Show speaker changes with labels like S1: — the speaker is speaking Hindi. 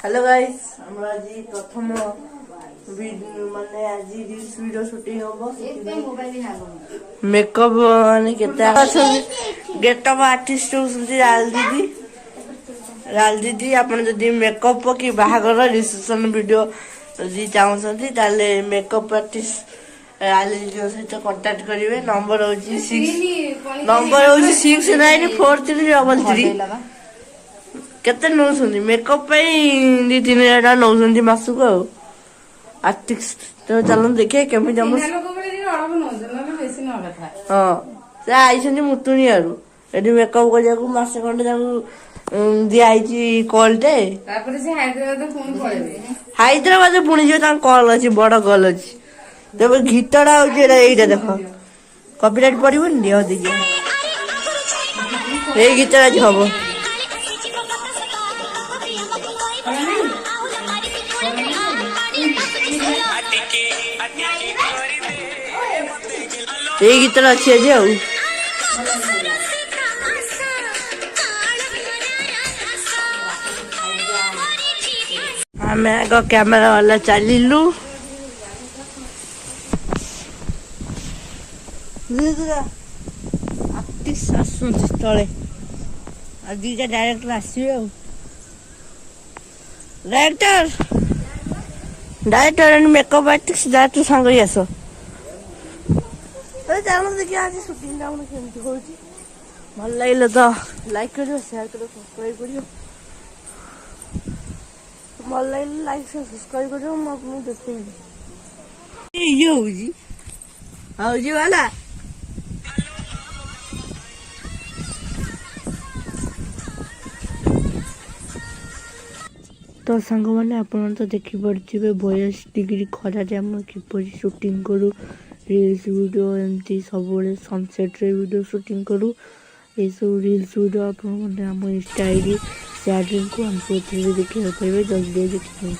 S1: हेलो गाइस हमरा आज प्रथम माने आज रील्स वीडियो शूटिंग होबो मेकअप माने केता गेटअप आर्टिस्ट होसंती राल दीदी आपण जदी मेकअप की बाहागर रिसेप्शन वीडियो जदी चाहउसंती ताले मेकअप आर्टिस्ट राल दीदी सहित कांटेक्ट करिवे नंबर होची 694333 केते नौसंती मेकअप पे 2-3 हजार नौसंती मासुक आर्टिस्ट तो चलन देखे केमि जम हां से आइसंती मुतुनी आरु एडी मेकअप करिया को मासे खंडे जाऊ दिया आइची कॉल टे तापर से हैदराबाद पुणी जो ता कॉल अछि बड़ कॉल अछि तबे गीतडा हो जे एइटा देखो कॉपीराइट पड़िबो नि दियो देखिए ए गीतडा हबो এই গীতটা আছে যে ଆମେ ଆଗ କ୍ୟାମେରା ବାଲା ଚାଲିଲୁ ଆର୍ଟିଷ୍ଟ ଆସୁଛନ୍ତି ତଳେ ଆଉ ଦିଟା ଡାଇରେକ୍ଟର ଆସିବେ ଆଉ director and makeup artist director सांग ही आस चलो देखिए आज शूटिंग डाउन केमती होची भल लागले तो लाइक करियो शेयर करियो सब्सक्राइब करियो भल लागले लाइक सब्सक्राइब करियो म आपन देखते ये होजी वाला तो सांग मैंने आप तो देखिपे 42 डिग्री खरा किपर शूटिंग करूँ रील्स वीडियो एमती सब सनसेट रे वीडियो शूटिंग करूँ ये सब रील्स वीडियो आप इंस्टा आईडी शेयर लिंक को हम देखा पाए जल्दी देखिए।